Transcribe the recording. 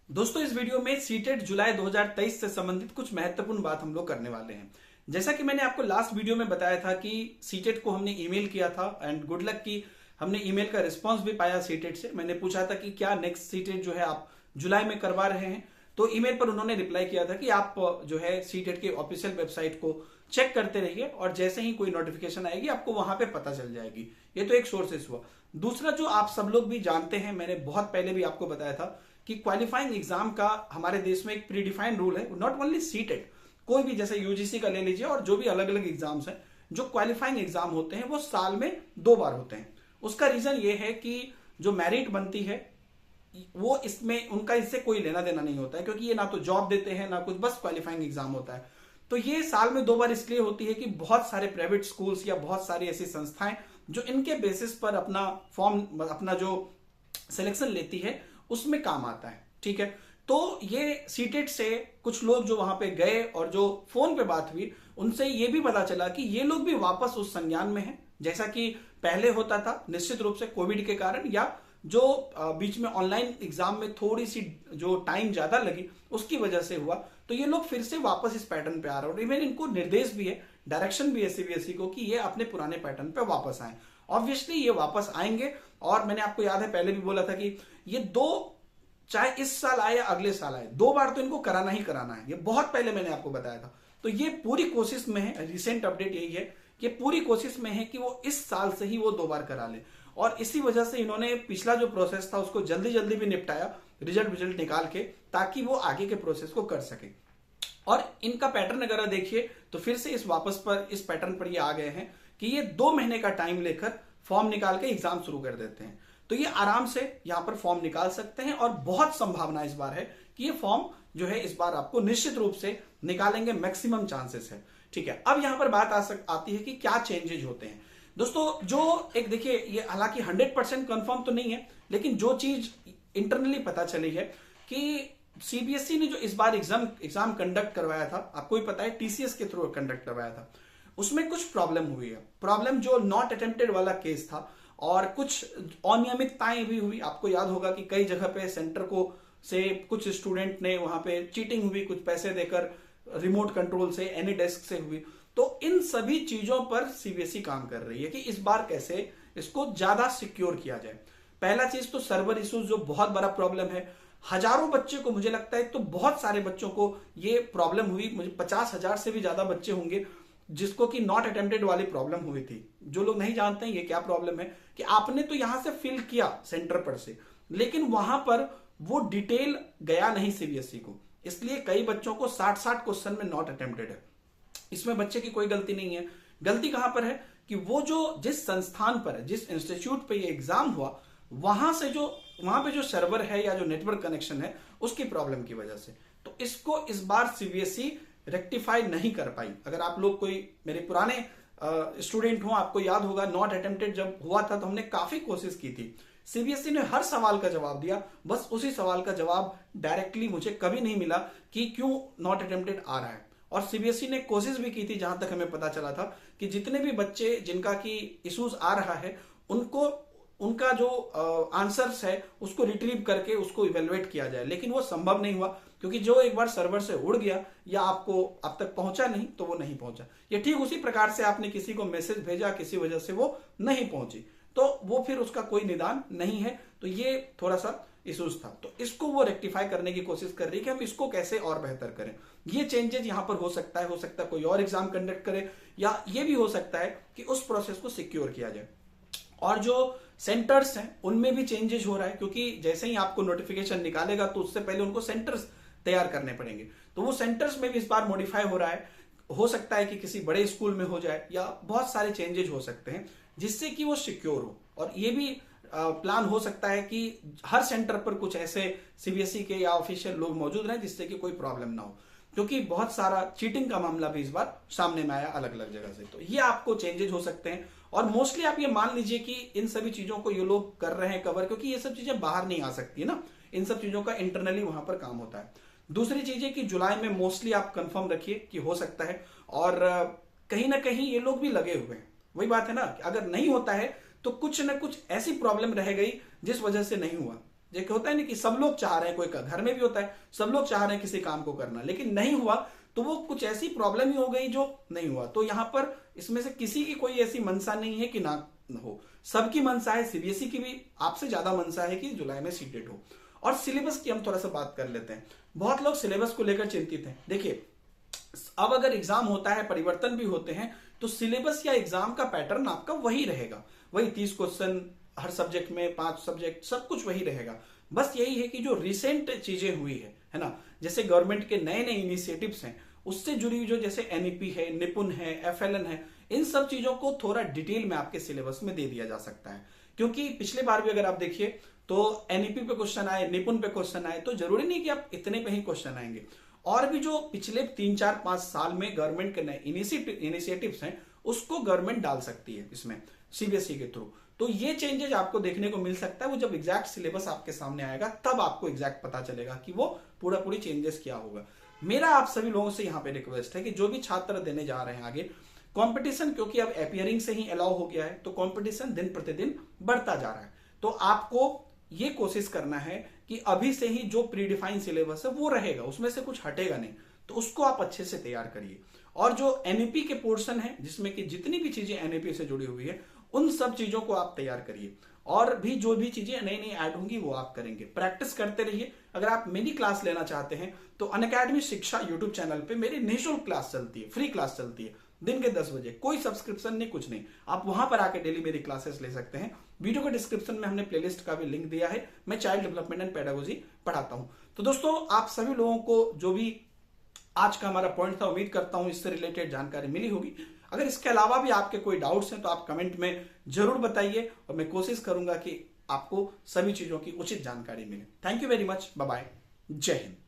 दोस्तों इस वीडियो में सीटेट जुलाई 2023 से संबंधित कुछ महत्वपूर्ण बात हम लोग करने वाले हैं। जैसा कि मैंने आपको लास्ट वीडियो में बताया था कि सीटेट को हमने ईमेल किया था एंड गुड लक की हमने ईमेल का रिस्पांस भी पाया सीटेट से। मैंने पूछा था कि क्या नेक्स्ट सीटेट जो है आप जुलाई में करवा रहे हैं, तो ईमेल पर उन्होंने रिप्लाई किया था कि आप जो है सीटेट के ऑफिशियल वेबसाइट को चेक करते रहिए और जैसे ही कोई नोटिफिकेशन आएगी आपको वहां पे पता चल जाएगी। ये तो एक सोर्सेस हुआ। दूसरा जो आप सब लोग भी जानते हैं, मैंने बहुत पहले भी आपको बताया था कि क्वालिफाइंग एग्जाम का हमारे देश में एक प्रीडिफाइंड रूल है। नॉट ओनली सीटेट, कोई भी जैसे यूजीसी का ले लीजिए और जो भी अलग अलग एग्जाम्स हैं, जो क्वालिफाइंग एग्जाम होते हैं वो साल में 2 बार होते हैं। उसका रीजन ये है कि जो मेरिट बनती है वो इसमें उनका इससे कोई लेना देना नहीं होता है, क्योंकि ये ना तो जॉब देते हैं ना कुछ, बस क्वालिफाइंग एग्जाम होता है। तो ये साल में 2 बार इसलिए होती है कि बहुत सारे प्राइवेट स्कूल्स या बहुत सारी ऐसी संस्थाएं जो इनके बेसिस पर अपना फॉर्म अपना जो सिलेक्शन लेती है उसमें काम आता है। ठीक है, तो ये सीटेट से कुछ लोग जो वहां पे गए और जो फोन पे बात हुई उनसे ये भी पता चला कि ये लोग भी वापस उस संज्ञान में हैं जैसा कि पहले होता था। निश्चित रूप से कोविड के कारण या जो बीच में ऑनलाइन एग्जाम में थोड़ी सी जो टाइम ज्यादा लगी उसकी वजह से हुआ, तो ये लोग फिर से वापस इस पैटर्न पे आ रहे हैं। और इवन इनको निर्देश भी है, डायरेक्शन भी है सीबीएसई को कि ये अपने पुराने पैटर्न पे वापस आए। ऑब्वियसली ये वापस आएंगे और मैंने आपको याद है पहले भी बोला था कि ये चाहे इस साल आए या अगले साल आए, 2 बार तो इनको कराना ही कराना है। ये बहुत पहले मैंने आपको बताया था। तो ये पूरी कोशिश में है, रिसेंट अपडेट यही है कि पूरी कोशिश में है कि वो इस साल से ही वो 2 बार करा ले। और इसी वजह से इन्होंने पिछला जो प्रोसेस था उसको जल्दी जल्दी भी निपटाया, रिजल्ट निकाल के, ताकि वो आगे के प्रोसेस को कर सके। और इनका पैटर्न अगर देखिए तो फिर से इस पैटर्न पर ये आ गए हैं कि ये 2 महीने का टाइम लेकर फॉर्म निकाल के एग्जाम शुरू कर देते हैं। तो ये आराम से यहां पर फॉर्म निकाल सकते हैं और बहुत संभावना इस बार है कि ये फॉर्म जो है इस बार आपको निश्चित रूप से निकालेंगे, मैक्सिमम चांसेस है। ठीक है, अब यहां पर बात आती है कि क्या चेंजेज होते हैं। दोस्तों जो एक देखिए, ये हालांकि 100% कंफर्म तो नहीं है, लेकिन जो चीज इंटरनली पता चली है कि सीबीएसई ने जो इस बार एग्जाम कंडक्ट करवाया था, आपको ही पता है टीसीएस के थ्रू कंडक्ट करवाया था, उसमें कुछ प्रॉब्लम हुई है। प्रॉब्लम जो नॉट अटेम्प्टेड वाला केस था और कुछ अनियमितताएं भी हुई। आपको याद होगा कि कई जगह पे सेंटर को से कुछ स्टूडेंट ने वहां पे चीटिंग हुई, कुछ पैसे देकर रिमोट कंट्रोल से, एनी डेस्क से हुई। तो इन सभी चीजों पर सीबीएसई काम कर रही है कि इस बार कैसे इसको ज्यादा सिक्योर किया जाए। पहला चीज तो सर्वर इश्यूज जो बहुत बड़ा प्रॉब्लम है। हजारों बच्चे को, मुझे लगता है तो बहुत सारे बच्चों को ये प्रॉब्लम हुई। मुझे 50,000 से भी ज्यादा बच्चे होंगे जिसको कि नॉट अटेम्प्टेड वाली प्रॉब्लम हुई थी। जो लोग नहीं जानते हैं ये क्या प्रॉब्लम है, कि आपने तो यहां से फिल किया सेंटर पर से, लेकिन वहां पर वो डिटेल गया नहीं सीबीएसई को, इसलिए कई बच्चों को 60 क्वेश्चन में नॉट अटेम्प्टेड है। इसमें बच्चे की कोई गलती नहीं है। गलती कहां पर है कि वो जो जिस संस्थान पर, जिस इंस्टीट्यूट पे ये एग्जाम हुआ, वहां पे जो सर्वर है या जो नेटवर्क कनेक्शन है उसकी प्रॉब्लम की वजह से। तो इसको इस बार सीबीएसई रेक्टिफाई नहीं कर पाई। अगर आप लोग कोई मेरे पुराने स्टूडेंट हो, आपको याद होगा नॉट अटेम्प्टेड जब हुआ था तो हमने काफी कोशिश की थी। सीबीएसई ने हर सवाल का जवाब दिया, बस उसी सवाल का जवाब डायरेक्टली मुझे कभी नहीं मिला कि क्यों नॉट अटेम्प्टेड आ रहा है। और सीबीएसई ने कोशिश भी की थी, जहां तक हमें पता चला था, कि जितने भी बच्चे जिनका की इश्यूज आ रहा है उनको उनका जो आंसर्स है उसको रिट्रीव करके उसको इवेलुएट किया जाए, लेकिन वो संभव नहीं हुआ, क्योंकि जो एक बार सर्वर से उड़ गया या आपको अब तक पहुंचा नहीं तो वो नहीं पहुंचा। ये ठीक उसी प्रकार से आपने किसी को मैसेज भेजा, किसी वजह से वो नहीं पहुंची, तो वो फिर उसका कोई निदान नहीं है। तो ये थोड़ा सा इश्यूज था, तो इसको वो रेक्टिफाई करने की कोशिश कर रही है कि हम इसको कैसे और बेहतर करें। ये चेंजेस यहां पर हो सकता है कोई और एग्जाम कंडक्ट करे, या ये भी हो सकता है कि उस प्रोसेस को सिक्योर किया जाए। और जो सेंटर्स हैं उनमें भी चेंजेस हो रहा है, क्योंकि जैसे ही आपको नोटिफिकेशन निकालेगा तो उससे पहले उनको सेंटर्स तैयार करने पड़ेंगे। तो वो सेंटर्स में भी इस बार मॉडिफाई हो रहा है। हो सकता है कि किसी बड़े स्कूल में हो जाए, या बहुत सारे चेंजेस हो सकते हैं जिससे कि वो सिक्योर हो। और ये भी प्लान हो सकता है कि हर सेंटर पर कुछ ऐसे सीबीएसई के या ऑफिशियल लोग मौजूद रहें जिससे कि कोई प्रॉब्लम ना हो, क्योंकि बहुत सारा चीटिंग का मामला भी इस बार सामने में आया अलग अलग जगह से। तो ये आपको चेंजेस हो सकते हैं। और मोस्टली आप ये मान लीजिए कि इन सभी चीजों को ये लोग कर रहे हैं कवर, क्योंकि ये सब चीजें बाहर नहीं आ सकती है ना, इन सब चीजों का इंटरनली वहां पर काम होता है। दूसरी चीज है कि जुलाई में मोस्टली आप कंफर्म रखिए कि हो सकता है, और कहीं ना कहीं ये लोग भी लगे हुए हैं। वही बात है ना, अगर नहीं होता है तो कुछ ना कुछ ऐसी प्रॉब्लम रह गई जिस वजह से नहीं हुआ। जैसे होता है ना कि सब लोग चाह रहे हैं, कोई घर में भी होता है, सब लोग चाह रहे हैं किसी काम को करना, लेकिन नहीं हुआ तो वो कुछ ऐसी प्रॉब्लम ही हो गई जो नहीं हुआ। तो यहाँ पर इसमें से किसी की कोई ऐसी मंशा नहीं है कि ना हो, सबकी मंशा है, सीबीएसई की भी आपसे ज्यादा मंशा है कि जुलाई में सीटेट हो। और सिलेबस की हम थोड़ा सा बात कर लेते हैं। बहुत लोग सिलेबस को लेकर चिंतित हैं। देखिए, अब अगर एग्जाम होता है, परिवर्तन भी होते हैं, तो सिलेबस या एग्जाम का पैटर्न आपका वही रहेगा, वही 30 क्वेश्चन हर सब्जेक्ट में, 5 सब्जेक्ट, सब कुछ वही रहेगा। बस यही है कि जो रिसेंट चीजें हुई है ना, जैसे गवर्नमेंट के नए नए इनिशिएटिव्स हैं, उससे जुड़ी हुई जो जैसे एनईपी है, निपुण है, एफएलएन है, इन सब चीजों को थोड़ा डिटेल में आपके सिलेबस में दे दिया जा सकता है। क्योंकि पिछले बार भी अगर आप देखिए तो एनईपी पे क्वेश्चन आए, निपुण पे क्वेश्चन आए, तो जरूरी नहीं कि आप इतने पे ही क्वेश्चन आएंगे। और भी जो पिछले 3, 4, 5 साल में गवर्नमेंट के नए इनिशिएटिव्स हैं, उसको गवर्नमेंट डाल सकती है इसमें सीबीएसई के थ्रू। तो ये चेंजेस आपको देखने को मिल सकता है। वो जब एग्जैक्ट सिलेबस आपके सामने आएगा तब आपको एग्जैक्ट पता चलेगा कि वो पूरी चेंजेस क्या होगा। मेरा आप सभी लोगों से यहाँ पे रिक्वेस्ट है कि जो भी छात्र देने जा रहे हैं आगे कंपटीशन, क्योंकि अब अपीयरिंग से ही अलाउ हो गया है, तो कंपटीशन दिन प्रतिदिन बढ़ता जा रहा है। तो आपको ये कोशिश करना है कि अभी से ही जो प्रीडिफाइंड सिलेबस है वो रहेगा, उसमें से कुछ हटेगा नहीं, तो उसको आप अच्छे से तैयार करिए। और जो एनईपी के पोर्शन है, जिसमें कि जितनी भी चीजें एनईपी से जुड़ी हुई है, उन सब चीजों को आप तैयार करिए। और भी जो भी चीजें नई नई ऐड होंगी वो आप करेंगे, प्रैक्टिस करते रहिए। अगर आप मेरी क्लास लेना चाहते हैं तो अनअकैडमी शिक्षा यूट्यूब चैनल पे मेरी निःशुल्क क्लास चलती है, फ्री क्लास चलती है, दिन के 10 बजे, कोई सब्सक्रिप्शन नहीं, कुछ नहीं। आप वहां पर आके डेली मेरी क्लासेस ले सकते हैं। वीडियो के डिस्क्रिप्शन में हमने प्लेलिस्ट का भी लिंक दिया है। मैं चाइल्ड डेवलपमेंट एंड पेडागोजी पढ़ाता हूं। तो दोस्तों, आप सभी लोगों को जो भी आज का हमारा पॉइंट था, उम्मीद करता हूं इससे रिलेटेड जानकारी मिली होगी। अगर इसके अलावा भी आपके कोई डाउट्स हैं तो आप कमेंट में जरूर बताइए, और मैं कोशिश करूंगा कि आपको सभी चीजों की उचित जानकारी मिले। Thank you very much, bye bye, जय हिंद।